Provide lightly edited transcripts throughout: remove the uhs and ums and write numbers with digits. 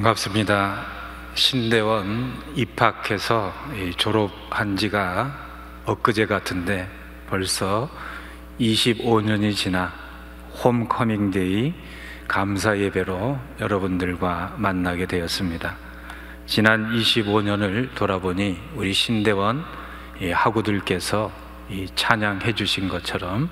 반갑습니다. 신대원 입학해서 졸업한 지가 엊그제 같은데 벌써 25년이 지나 홈커밍데이 감사 예배로 여러분들과 만나게 되었습니다. 지난 25년을 돌아보니 우리 신대원 학우들께서 찬양해 주신 것처럼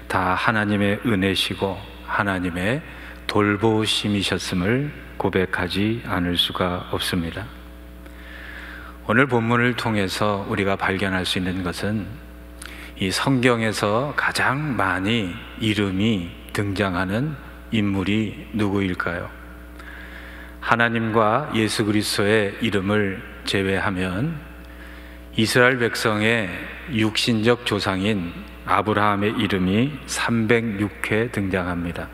다 하나님의 은혜시고 하나님의 돌보심이셨음을 고백하지 않을 수가 없습니다. 오늘 본문을 통해서 우리가 발견할 수 있는 것은 이 성경에서 가장 많이 이름이 등장하는 인물이 누구일까요? 하나님과 예수 그리스도의 이름을 제외하면 이스라엘 백성의 육신적 조상인 아브라함의 이름이 306회 등장합니다.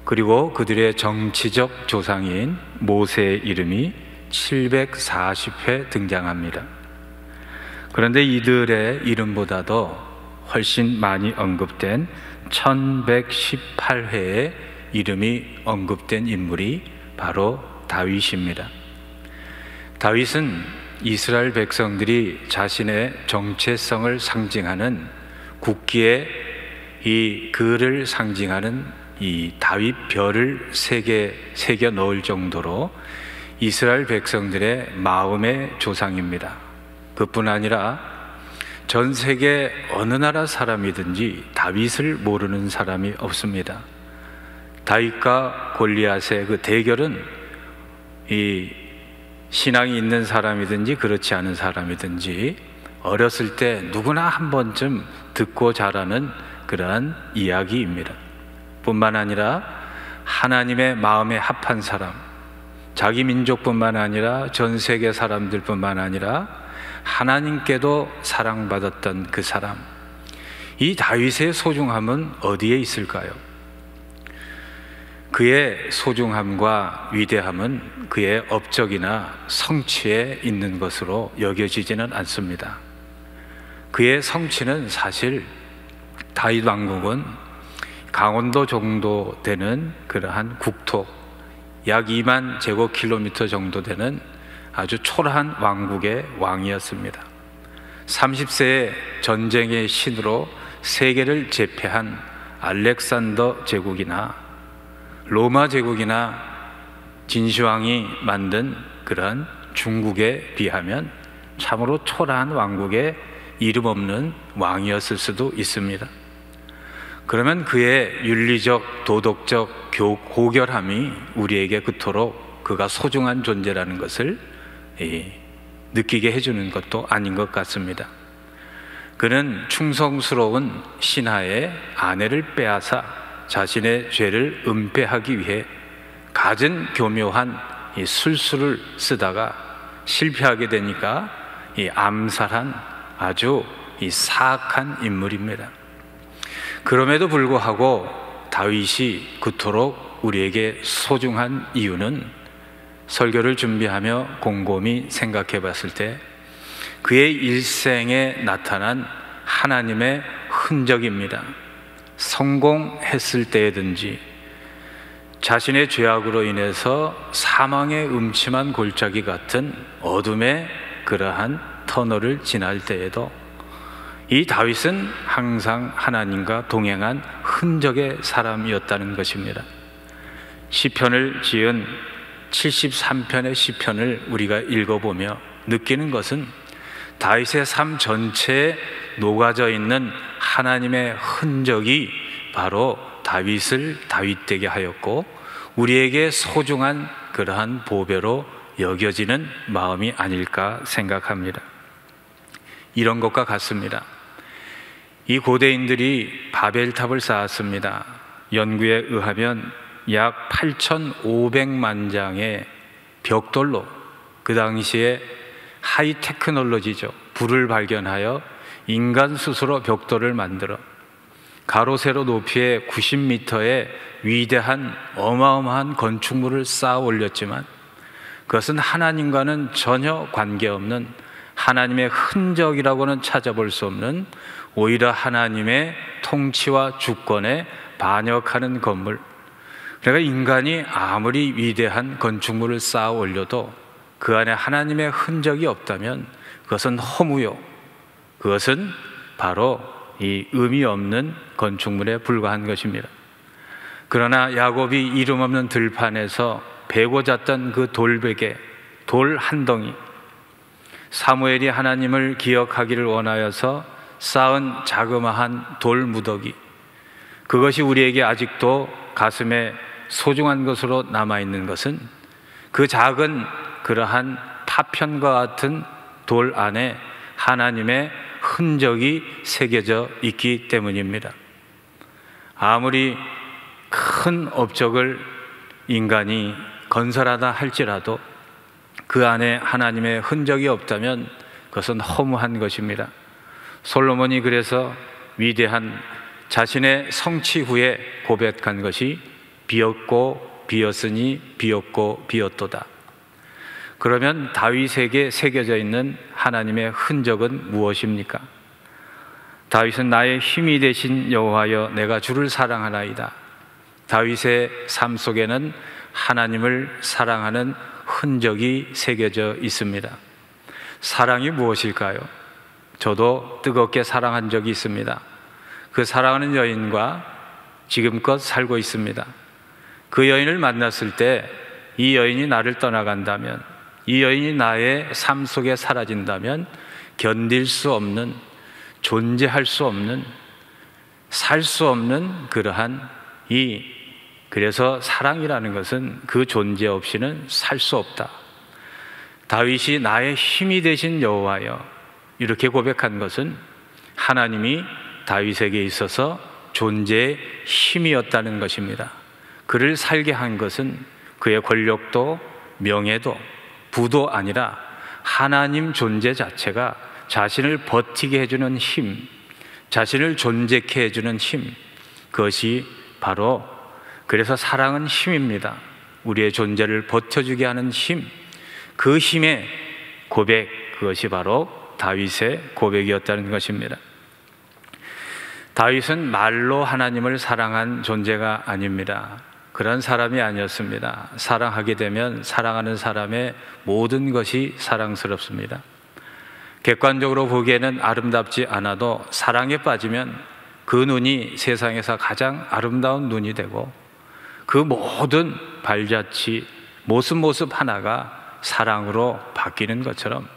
그리고 그들의 정치적 조상인 모세의 이름이 740회 등장합니다. 그런데 이들의 이름보다도 훨씬 많이 언급된 1118회의 이름이 언급된 인물이 바로 다윗입니다. 다윗은 이스라엘 백성들이 자신의 정체성을 상징하는 국기에 이 글을 상징하는 이 다윗 별을 새겨 넣을 정도로 이스라엘 백성들의 마음의 조상입니다. 그뿐 아니라 전 세계 어느 나라 사람이든지 다윗을 모르는 사람이 없습니다. 다윗과 골리앗의 그 대결은 이 신앙이 있는 사람이든지 그렇지 않은 사람이든지 어렸을 때 누구나 한 번쯤 듣고 자라는 그러한 이야기입니다. 뿐만 아니라 하나님의 마음에 합한 사람, 자기 민족뿐만 아니라 전 세계 사람들뿐만 아니라 하나님께도 사랑받았던 그 사람, 이 다윗의 소중함은 어디에 있을까요? 그의 소중함과 위대함은 그의 업적이나 성취에 있는 것으로 여겨지지는 않습니다. 그의 성취는 사실 다윗 왕국은 강원도 정도 되는 그러한 국토, 약 2만 제곱킬로미터 정도 되는 아주 초라한 왕국의 왕이었습니다. 30세의 전쟁의 신으로 세계를 제패한 알렉산더 제국이나 로마 제국이나 진시황이 만든 그러한 중국에 비하면 참으로 초라한 왕국의 이름 없는 왕이었을 수도 있습니다. 그러면 그의 윤리적, 도덕적 고결함이 우리에게 그토록 그가 소중한 존재라는 것을 느끼게 해주는 것도 아닌 것 같습니다. 그는 충성스러운 신하의 아내를 빼앗아 자신의 죄를 은폐하기 위해 갖은 교묘한 이 술수를 쓰다가 실패하게 되니까 암살한 아주 사악한 인물입니다. 그럼에도 불구하고 다윗이 그토록 우리에게 소중한 이유는 설교를 준비하며 곰곰이 생각해 봤을 때 그의 일생에 나타난 하나님의 흔적입니다. 성공했을 때든지 자신의 죄악으로 인해서 사망의 음침한 골짜기 같은 어둠의 그러한 터널을 지날 때에도 이 다윗은 항상 하나님과 동행한 흔적의 사람이었다는 것입니다. 시편을 지은 73편의 시편을 우리가 읽어보며 느끼는 것은 다윗의 삶 전체에 녹아져 있는 하나님의 흔적이 바로 다윗을 다윗되게 하였고 우리에게 소중한 그러한 보배로 여겨지는 마음이 아닐까 생각합니다. 이런 것과 같습니다. 이 고대인들이 바벨탑을 쌓았습니다. 연구에 의하면 약 8,500만 장의 벽돌로 그 당시에 하이 테크놀로지죠. 불을 발견하여 인간 스스로 벽돌을 만들어 가로 세로 높이의 90m의 위대한 어마어마한 건축물을 쌓아 올렸지만 그것은 하나님과는 전혀 관계없는 하나님의 흔적이라고는 찾아볼 수 없는 오히려 하나님의 통치와 주권에 반역하는 건물, 그러니까 인간이 아무리 위대한 건축물을 쌓아 올려도 그 안에 하나님의 흔적이 없다면 그것은 허무요, 그것은 바로 이 의미 없는 건축물에 불과한 것입니다. 그러나 야곱이 이름 없는 들판에서 베고 잤던 그 돌베개, 돌 한 덩이, 사무엘이 하나님을 기억하기를 원하여서 쌓은 자그마한 돌 무더기, 그것이 우리에게 아직도 가슴에 소중한 것으로 남아있는 것은 그 작은 그러한 파편과 같은 돌 안에 하나님의 흔적이 새겨져 있기 때문입니다. 아무리 큰 업적을 인간이 건설하다 할지라도 그 안에 하나님의 흔적이 없다면 그것은 허무한 것입니다. 솔로몬이 그래서 위대한 자신의 성취 후에 고백한 것이 비었고 비었으니 비었고 비었도다. 그러면 다윗에게 새겨져 있는 하나님의 흔적은 무엇입니까? 다윗은 나의 힘이 되신 여호와여 내가 주를 사랑하나이다. 다윗의 삶 속에는 하나님을 사랑하는 흔적이 새겨져 있습니다. 사랑이 무엇일까요? 저도 뜨겁게 사랑한 적이 있습니다. 그 사랑하는 여인과 지금껏 살고 있습니다. 그 여인을 만났을 때 이 여인이 나를 떠나간다면, 이 여인이 나의 삶 속에 사라진다면 견딜 수 없는, 존재할 수 없는, 살 수 없는 그러한 그래서 사랑이라는 것은 그 존재 없이는 살 수 없다. 다윗이 나의 힘이 되신 여호와여 이렇게 고백한 것은 하나님이 다윗에게 있어서 존재의 힘이었다는 것입니다. 그를 살게 한 것은 그의 권력도 명예도 부도 아니라 하나님 존재 자체가 자신을 버티게 해주는 힘, 자신을 존재케 해주는 힘, 그것이 바로, 그래서 사랑은 힘입니다. 우리의 존재를 버텨주게 하는 힘, 그 힘의 고백, 그것이 바로 다윗의 고백이었다는 것입니다. 다윗은 말로 하나님을 사랑한 존재가 아닙니다. 그런 사람이 아니었습니다. 사랑하게 되면 사랑하는 사람의 모든 것이 사랑스럽습니다. 객관적으로 보기에는 아름답지 않아도 사랑에 빠지면 그 눈이 세상에서 가장 아름다운 눈이 되고 그 모든 발자취, 모습 하나가 사랑으로 바뀌는 것처럼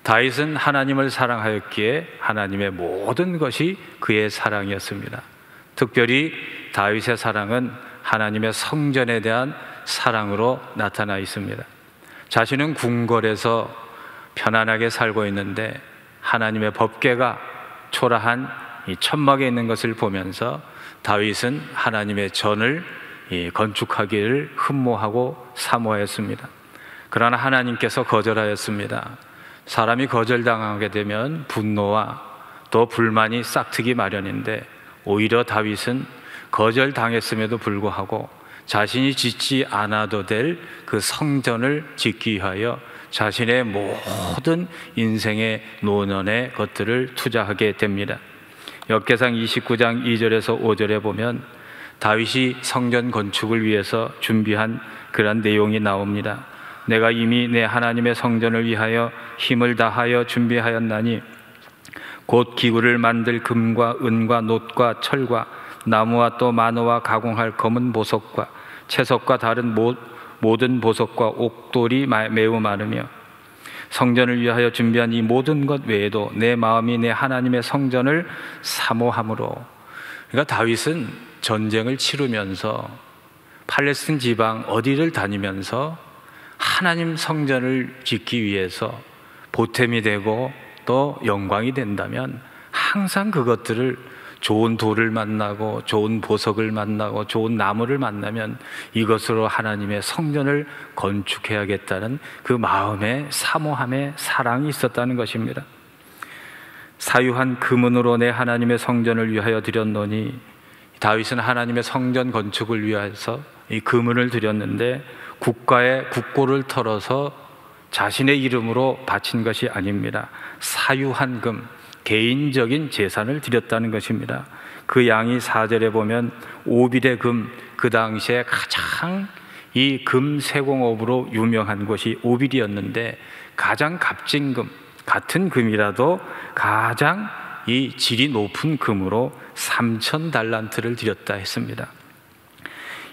다윗은 하나님을 사랑하였기에 하나님의 모든 것이 그의 사랑이었습니다. 특별히 다윗의 사랑은 하나님의 성전에 대한 사랑으로 나타나 있습니다. 자신은 궁궐에서 편안하게 살고 있는데 하나님의 법궤가 초라한 이 천막에 있는 것을 보면서 다윗은 하나님의 전을 건축하기를 흠모하고 사모하였습니다. 그러나 하나님께서 거절하였습니다. 사람이 거절당하게 되면 분노와 또 불만이 싹트기 마련인데 오히려 다윗은 거절당했음에도 불구하고 자신이 짓지 않아도 될 그 성전을 짓기 위하여 자신의 모든 인생의 노년의 것들을 투자하게 됩니다. 역계상 29장 2절에서 5절에 보면 다윗이 성전 건축을 위해서 준비한 그런 내용이 나옵니다. 내가 이미 내 하나님의 성전을 위하여 힘을 다하여 준비하였나니 곧 기구를 만들 금과 은과 놋과 철과 나무와 또 만호와 가공할 검은 보석과 채석과 다른 모든 보석과 옥돌이 매우 많으며 성전을 위하여 준비한 이 모든 것 외에도 내 마음이 내 하나님의 성전을 사모함으로. 그러니까 다윗은 전쟁을 치르면서 팔레스틴 지방 어디를 다니면서 하나님 성전을 짓기 위해서 보탬이 되고 또 영광이 된다면 항상 그것들을 좋은 돌을 만나고 좋은 보석을 만나고 좋은 나무를 만나면 이것으로 하나님의 성전을 건축해야겠다는 그 마음의 사모함의 사랑이 있었다는 것입니다. 사유한 금은으로 내 하나님의 성전을 위하여 드렸노니, 다윗은 하나님의 성전 건축을 위해서 이 금은을 드렸는데 국가의 국고를 털어서 자신의 이름으로 바친 것이 아닙니다. 사유한 금, 개인적인 재산을 드렸다는 것입니다. 그 양이 4절에 보면 오빌의 금, 그 당시에 가장 이 금 세공업으로 유명한 곳이 오빌이었는데 가장 값진 금, 같은 금이라도 가장 이 질이 높은 금으로 3,000달란트를 드렸다 했습니다.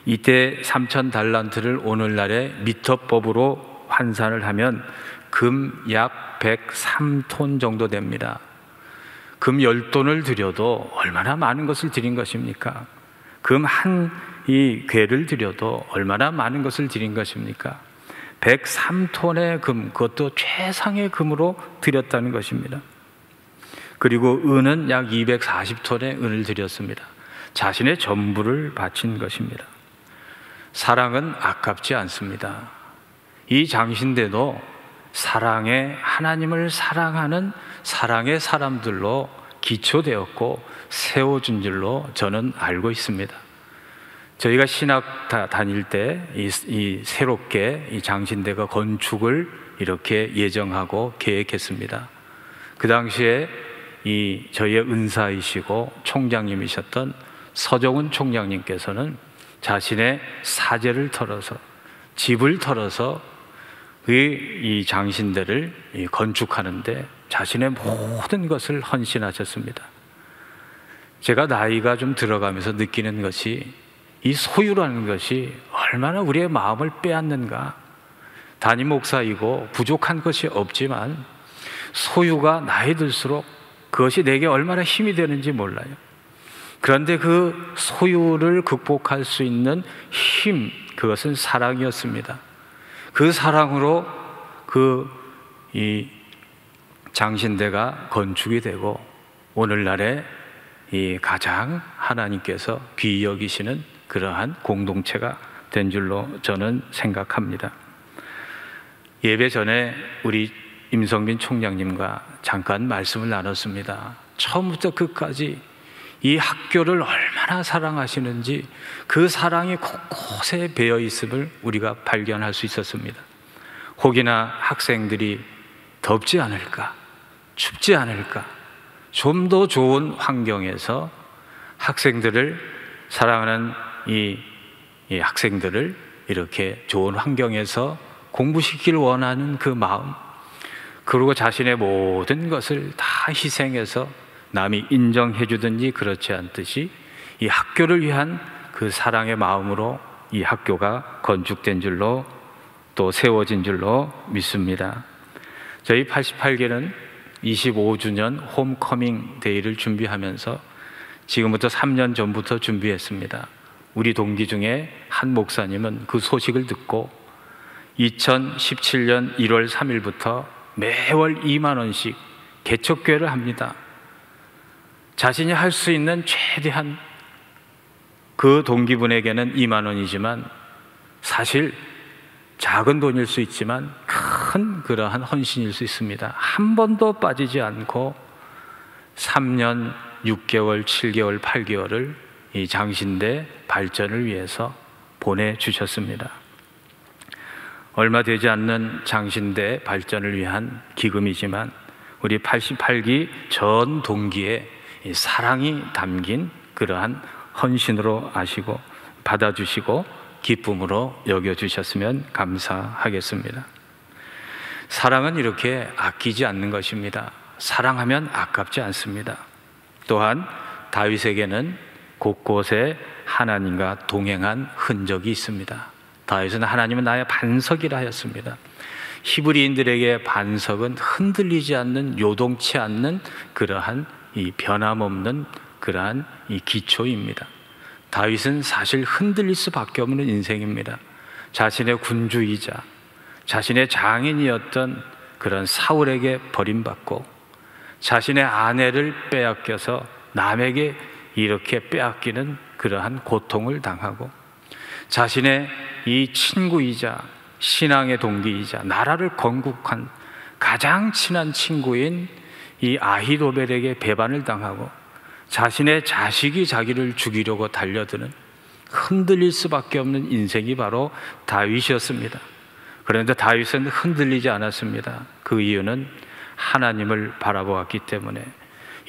이때 3,000달란트를 오늘날의 미터법으로 환산을 하면 금 약 103톤 정도 됩니다. 금 10톤을 드려도 얼마나 많은 것을 드린 것입니까? 금 한 이 괴를 드려도 얼마나 많은 것을 드린 것입니까? 103톤의 금, 그것도 최상의 금으로 드렸다는 것입니다. 그리고 은은 약 240톤의 은을 드렸습니다. 자신의 전부를 바친 것입니다. 사랑은 아깝지 않습니다. 이 장신대도 사랑의, 하나님을 사랑하는 사랑의 사람들로 기초되었고 세워준 줄로 저는 알고 있습니다. 저희가 신학 다닐 때 이 새롭게 이 장신대가 건축을 이렇게 예정하고 계획했습니다. 그 당시에 이 저희의 은사이시고 총장님이셨던 서정훈 총장님께서는 자신의 사제를 털어서, 집을 털어서 이 장신대를 건축하는데 자신의 모든 것을 헌신하셨습니다. 제가 나이가 좀 들어가면서 느끼는 것이, 이 소유라는 것이 얼마나 우리의 마음을 빼앗는가. 담임 목사이고 부족한 것이 없지만 소유가 나이 들수록 그것이 내게 얼마나 힘이 되는지 몰라요. 그런데 그 소유를 극복할 수 있는 힘, 그것은 사랑이었습니다. 그 사랑으로 이 장신대가 건축이 되고 오늘날에 이 가장 하나님께서 귀히 여기시는 그러한 공동체가 된 줄로 저는 생각합니다. 예배 전에 우리 임성빈 총장님과 잠깐 말씀을 나눴습니다. 처음부터 끝까지 이 학교를 얼마나 사랑하시는지 그 사랑이 곳곳에 배어 있음을 우리가 발견할 수 있었습니다. 혹이나 학생들이 덥지 않을까, 춥지 않을까, 좀 더 좋은 환경에서 학생들을 사랑하는 이 학생들을 이렇게 좋은 환경에서 공부시키길 원하는 그 마음, 그리고 자신의 모든 것을 다 희생해서 남이 인정해 주든지 그렇지 않듯이 이 학교를 위한 그 사랑의 마음으로 이 학교가 건축된 줄로 또 세워진 줄로 믿습니다. 저희 88개는 25주년 홈커밍 데이를 준비하면서 지금부터 3년 전부터 준비했습니다. 우리 동기 중에 한 목사님은 그 소식을 듣고 2017년 1월 3일부터 매월 2만 원씩 개척교회를 합니다. 자신이 할 수 있는 최대한, 그 동기분에게는 2만 원이지만 사실 작은 돈일 수 있지만 큰 그러한 헌신일 수 있습니다. 한 번도 빠지지 않고 3년 6개월, 7개월, 8개월을 이 장신대 발전을 위해서 보내주셨습니다. 얼마 되지 않는 장신대 발전을 위한 기금이지만 우리 88기 전 동기의 사랑이 담긴 그러한 헌신으로 아시고 받아주시고 기쁨으로 여겨주셨으면 감사하겠습니다. 사랑은 이렇게 아끼지 않는 것입니다. 사랑하면 아깝지 않습니다. 또한 다윗에게는 곳곳에 하나님과 동행한 흔적이 있습니다. 다윗은 하나님은 나의 반석이라 하였습니다. 히브리인들에게 반석은 흔들리지 않는, 요동치 않는 그러한 이 변함없는 그러한 이 기초입니다. 다윗은 사실 흔들릴 수밖에 없는 인생입니다. 자신의 군주이자 자신의 장인이었던 그런 사울에게 버림받고 자신의 아내를 빼앗겨서 남에게 이렇게 빼앗기는 그러한 고통을 당하고 자신의 이 친구이자 신앙의 동기이자 나라를 건국한 가장 친한 친구인 이 아히도벨에게 배반을 당하고 자신의 자식이 자기를 죽이려고 달려드는 흔들릴 수밖에 없는 인생이 바로 다윗이었습니다. 그런데 다윗은 흔들리지 않았습니다. 그 이유는 하나님을 바라보았기 때문에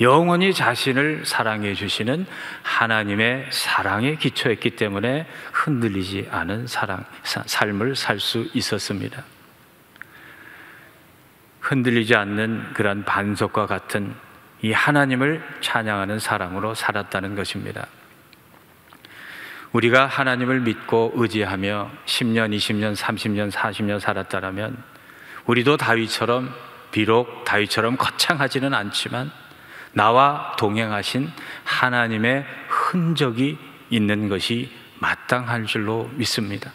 영원히 자신을 사랑해 주시는 하나님의 사랑에 기초했기 때문에 흔들리지 않은 삶을 살 수 있었습니다. 흔들리지 않는 그런 반석과 같은 이 하나님을 찬양하는 사랑으로 살았다는 것입니다. 우리가 하나님을 믿고 의지하며 10년, 20년, 30년, 40년 살았다면 우리도 다윗처럼, 비록 다윗처럼 거창하지는 않지만 나와 동행하신 하나님의 흔적이 있는 것이 마땅할 줄로 믿습니다.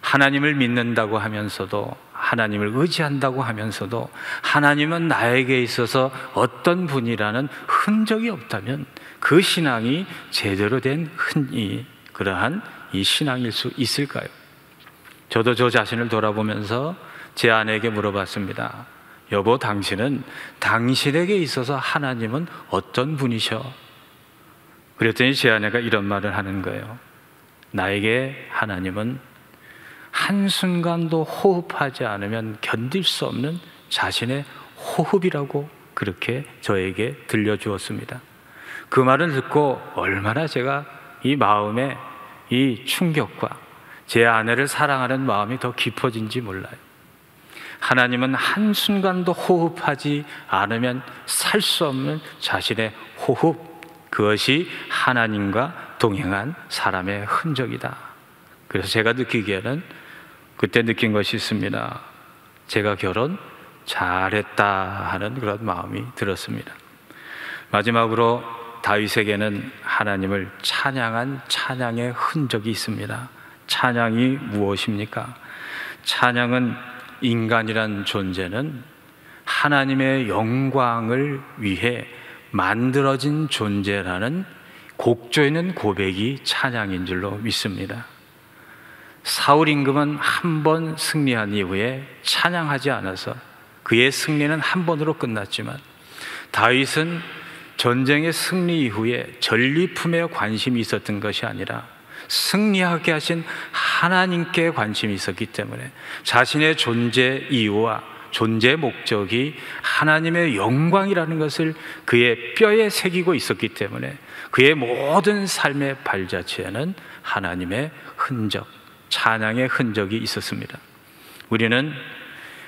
하나님을 믿는다고 하면서도, 하나님을 의지한다고 하면서도 하나님은 나에게 있어서 어떤 분이라는 흔적이 없다면 그 신앙이 제대로 된 그러한 이 신앙일 수 있을까요? 저도 저 자신을 돌아보면서 제 아내에게 물어봤습니다. 여보, 당신은 당신에게 있어서 하나님은 어떤 분이셔? 그랬더니 제 아내가 이런 말을 하는 거예요. 나에게 하나님은 한순간도 호흡하지 않으면 견딜 수 없는 자신의 호흡이라고 그렇게 저에게 들려주었습니다. 그 말을 듣고 얼마나 제가 이 마음에 이 충격과 제 아내를 사랑하는 마음이 더 깊어진지 몰라요. 하나님은 한순간도 호흡하지 않으면 살 수 없는 자신의 호흡, 그것이 하나님과 동행한 사람의 흔적이다. 그래서 제가 느끼기에는 그때 느낀 것이 있습니다. 제가 결혼 잘했다 하는 그런 마음이 들었습니다. 마지막으로 다윗에게는 하나님을 찬양한 찬양의 흔적이 있습니다. 찬양이 무엇입니까? 찬양은 인간이란 존재는 하나님의 영광을 위해 만들어진 존재라는 곡조 있는 고백이 찬양인 줄로 믿습니다. 사울 임금은 한 번 승리한 이후에 찬양하지 않아서 그의 승리는 한 번으로 끝났지만 다윗은 전쟁의 승리 이후에 전리품에 관심이 있었던 것이 아니라 승리하게 하신 하나님께 관심이 있었기 때문에 자신의 존재 이유와 존재 목적이 하나님의 영광이라는 것을 그의 뼈에 새기고 있었기 때문에 그의 모든 삶의 발자취에는 하나님의 흔적, 찬양의 흔적이 있었습니다. 우리는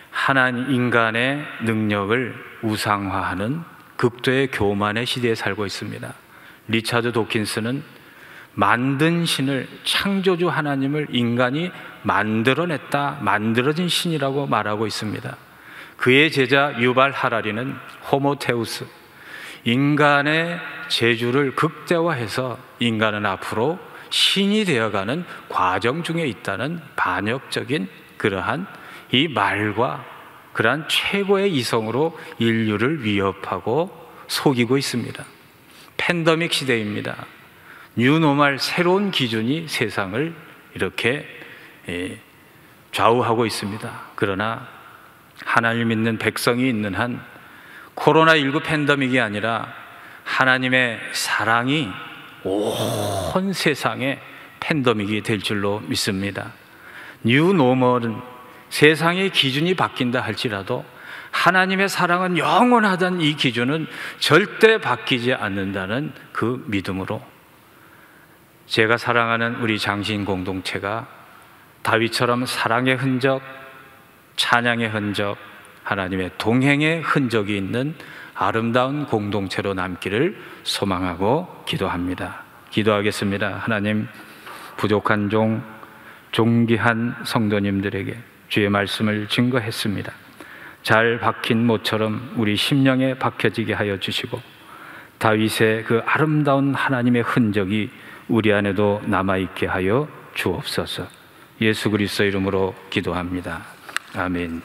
하나님 인간의 능력을 우상화하는 극도의 교만의 시대에 살고 있습니다. 리차드 도킨스는 만든 신을, 창조주 하나님을 인간이 만들어냈다, 만들어진 신이라고 말하고 있습니다. 그의 제자 유발 하라리는 호모테우스, 인간의 재주를 극대화해서 인간은 앞으로 신이 되어가는 과정 중에 있다는 반역적인 그러한 이 말과 그러한 최고의 이성으로 인류를 위협하고 속이고 있습니다. 팬데믹 시대입니다. 뉴노멀, 새로운 기준이 세상을 이렇게 좌우하고 있습니다. 그러나 하나님 믿는 백성이 있는 한 코로나19 팬데믹이 아니라 하나님의 사랑이 온 세상에 팬데믹이 될 줄로 믿습니다. 뉴노멀은 세상의 기준이 바뀐다 할지라도 하나님의 사랑은 영원하다는 이 기준은 절대 바뀌지 않는다는 그 믿음으로 제가 사랑하는 우리 장신 공동체가 다윗처럼 사랑의 흔적, 찬양의 흔적, 하나님의 동행의 흔적이 있는 아름다운 공동체로 남기를 소망하고 기도합니다. 기도하겠습니다. 하나님, 부족한 존귀한 성도님들에게 주의 말씀을 증거했습니다. 잘 박힌 못처럼 우리 심령에 박혀지게 하여 주시고 다윗의 그 아름다운 하나님의 흔적이 우리 안에도 남아있게 하여 주옵소서. 예수 그리스도 이름으로 기도합니다. 아멘.